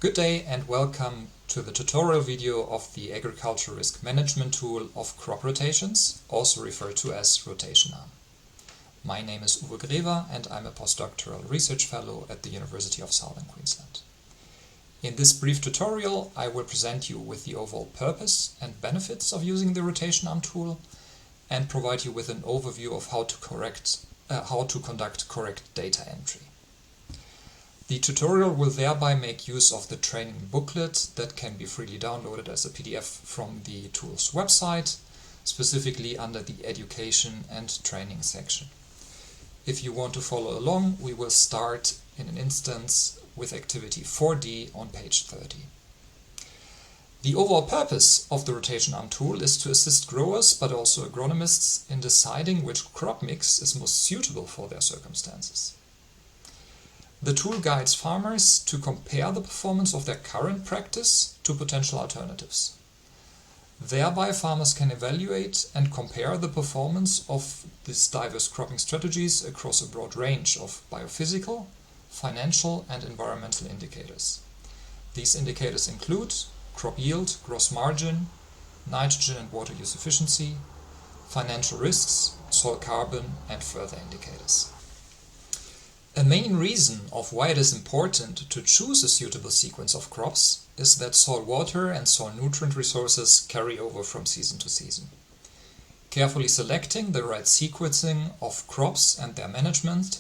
Good day and welcome to the tutorial video of the agricultural risk management tool of crop rotations, also referred to as RotationARM. My name is Uwe Grever and I'm a postdoctoral research fellow at the University of Southern Queensland. In this brief tutorial I will present you with the overall purpose and benefits of using the RotationARM tool and provide you with an overview of how to conduct correct data entry. The tutorial will thereby make use of the training booklet that can be freely downloaded as a PDF from the tool's website, specifically under the Education and Training section. If you want to follow along, we will start in an instance with activity 4D on page 30. The overall purpose of the RotationARM tool is to assist growers, but also agronomists, in deciding which crop mix is most suitable for their circumstances. The tool guides farmers to compare the performance of their current practice to potential alternatives. Thereby, farmers can evaluate and compare the performance of these diverse cropping strategies across a broad range of biophysical, financial and environmental indicators. These indicators include crop yield, gross margin, nitrogen and water use efficiency, financial risks, soil carbon and further indicators. A main reason of why it is important to choose a suitable sequence of crops is that soil water and soil nutrient resources carry over from season to season. Carefully selecting the right sequencing of crops and their management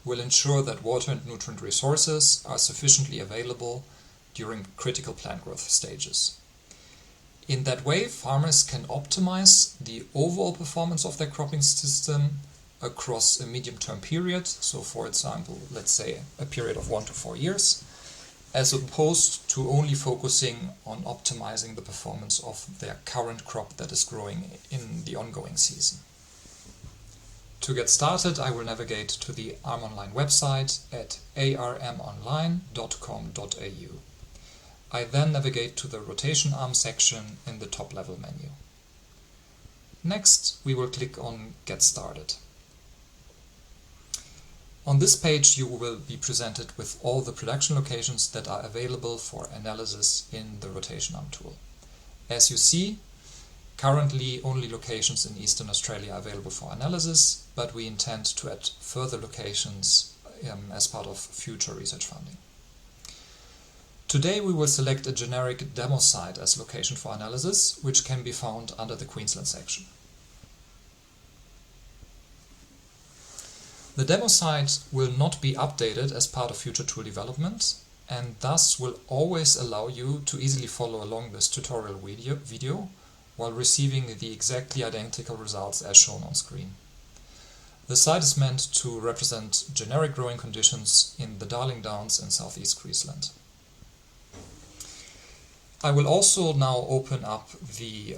will ensure that water and nutrient resources are sufficiently available during critical plant growth stages. In that way, farmers can optimize the overall performance of their cropping system across a medium-term period, so for example, let's say a period of 1 to 4 years, as opposed to only focusing on optimizing the performance of their current crop that is growing in the ongoing season. To get started, I will navigate to the ARM Online website at armonline.com.au. I then navigate to the RotationARM section in the top-level menu. Next, we will click on Get Started. On this page you will be presented with all the production locations that are available for analysis in the RotationARM tool. As you see, currently only locations in Eastern Australia are available for analysis, but we intend to add further locations as part of future research funding. Today we will select a generic demo site as location for analysis, which can be found under the Queensland section. The demo site will not be updated as part of future tool development and thus will always allow you to easily follow along this tutorial video while receiving the exactly identical results as shown on screen. The site is meant to represent generic growing conditions in the Darling Downs in southeast Queensland. I will also now open up the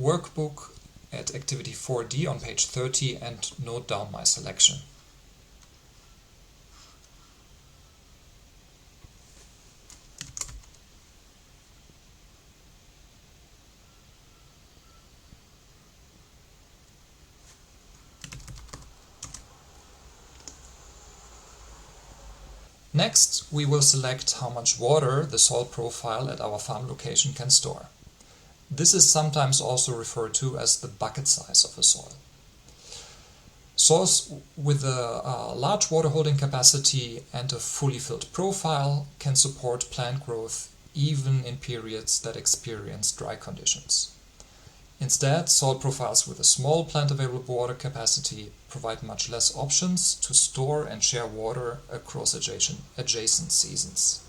workbook at activity 4D on page 30 and note down my selection. Next, we will select how much water the soil profile at our farm location can store. This is sometimes also referred to as the bucket size of a soil. Soils with a large water holding capacity and a fully filled profile can support plant growth even in periods that experience dry conditions. Instead, soil profiles with a small plant available water capacity provide much less options to store and share water across adjacent seasons.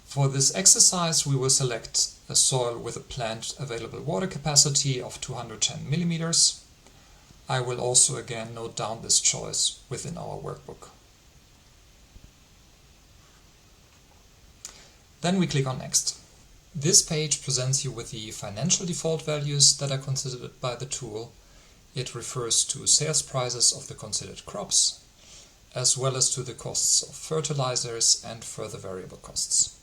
For this exercise, we will select a soil with a plant available water capacity of 210 millimeters. I will also again note down this choice within our workbook. Then we click on Next. This page presents you with the financial default values that are considered by the tool. It refers to sales prices of the considered crops, as well as to the costs of fertilizers and further variable costs.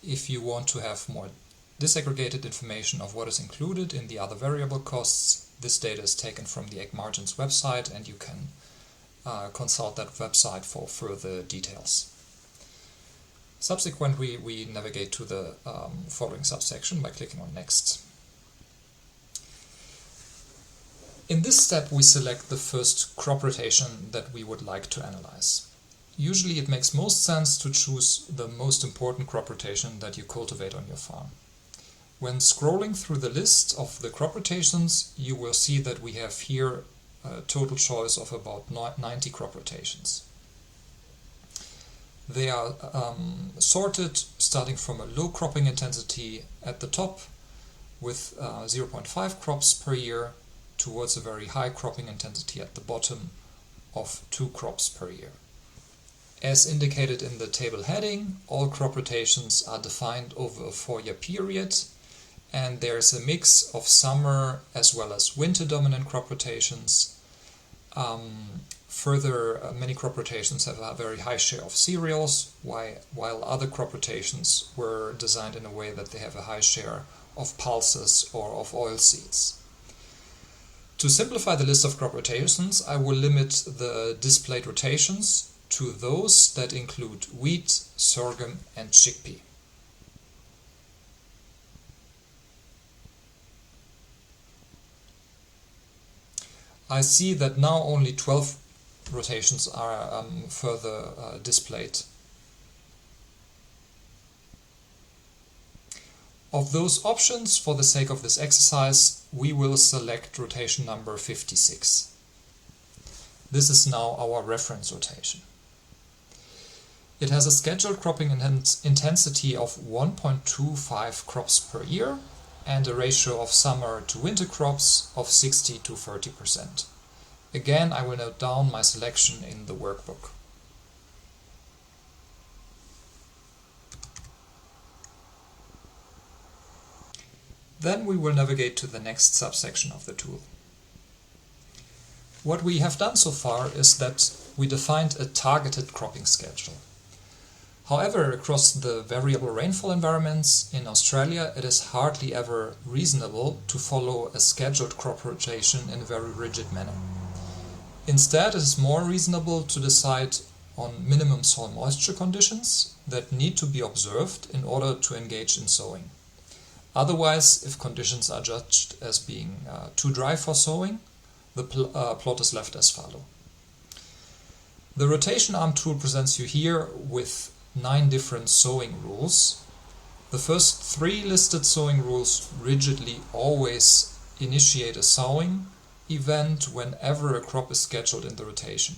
If you want to have more disaggregated information of what is included in the other variable costs, this data is taken from the Ag Margins website and you can consult that website for further details. Subsequently, we navigate to the following subsection by clicking on Next. In this step, we select the first crop rotation that we would like to analyze. Usually it makes most sense to choose the most important crop rotation that you cultivate on your farm. When scrolling through the list of the crop rotations, you will see that we have here a total choice of about 90 crop rotations. They are sorted starting from a low cropping intensity at the top with 0.5 crops per year towards a very high cropping intensity at the bottom of 2 crops per year. As indicated in the table heading, all crop rotations are defined over a 4-year period, and there's a mix of summer as well as winter dominant crop rotations. Further, many crop rotations have a very high share of cereals, while other crop rotations were designed in a way that they have a high share of pulses or of oilseeds. To simplify the list of crop rotations, I will limit the displayed rotations to those that include wheat, sorghum, and chickpea. I see that now only 12 rotations are further displayed. Of those options, for the sake of this exercise, we will select rotation number 56. This is now our reference rotation. It has a scheduled cropping intensity of 1.25 crops per year and a ratio of summer to winter crops of 60 to 30%. Again, I will note down my selection in the workbook. Then we will navigate to the next subsection of the tool. What we have done so far is that we defined a targeted cropping schedule. However, across the variable rainfall environments in Australia, it is hardly ever reasonable to follow a scheduled crop rotation in a very rigid manner. Instead, it is more reasonable to decide on minimum soil moisture conditions that need to be observed in order to engage in sowing. Otherwise, if conditions are judged as being too dry for sowing, the plot is left as follows. The RotationARM tool presents you here with 9 different sowing rules. The first 3 listed sowing rules rigidly always initiate a sowing event whenever a crop is scheduled in the rotation.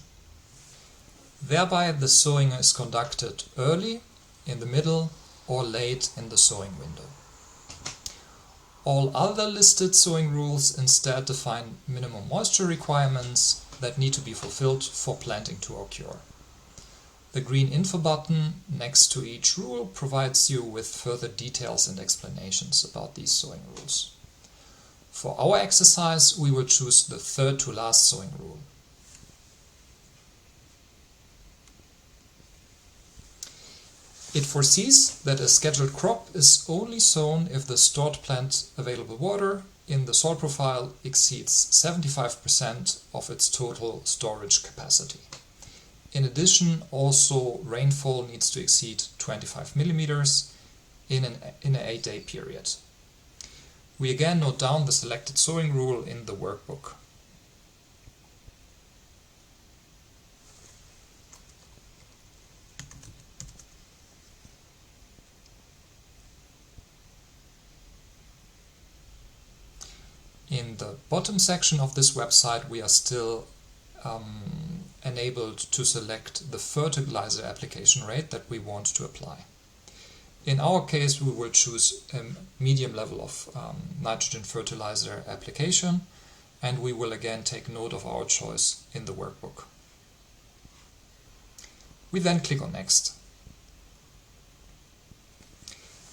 Thereby, the sowing is conducted early, in the middle, or late in the sowing window. All other listed sowing rules instead define minimum moisture requirements that need to be fulfilled for planting to occur. The green info button next to each rule provides you with further details and explanations about these sowing rules. For our exercise, we will choose the third to last sowing rule. It foresees that a scheduled crop is only sown if the stored plant available water in the soil profile exceeds 75% of its total storage capacity. In addition, also rainfall needs to exceed 25 millimeters in an 8-day period. We again note down the selected sowing rule in the workbook. In the bottom section of this website, we are still enabled to select the fertilizer application rate that we want to apply. In our case, we will choose a medium level of nitrogen fertilizer application, and we will again take note of our choice in the workbook. We then click on Next.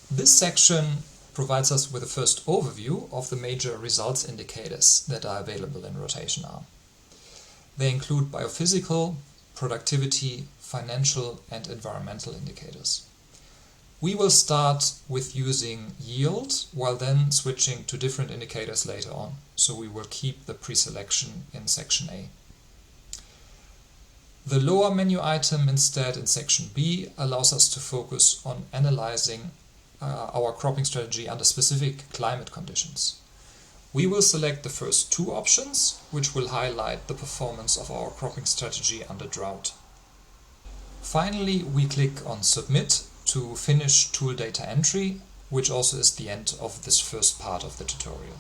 This section provides us with a first overview of the major results indicators that are available in RotationARM. They include biophysical, productivity, financial, and environmental indicators. We will start with using yield, while then switching to different indicators later on, so we will keep the pre-selection in section A. The lower menu item instead in section B allows us to focus on analyzing our cropping strategy under specific climate conditions. We will select the first two options, which will highlight the performance of our cropping strategy under drought. Finally, we click on Submit to finish tool data entry, which also is the end of this first part of the tutorial.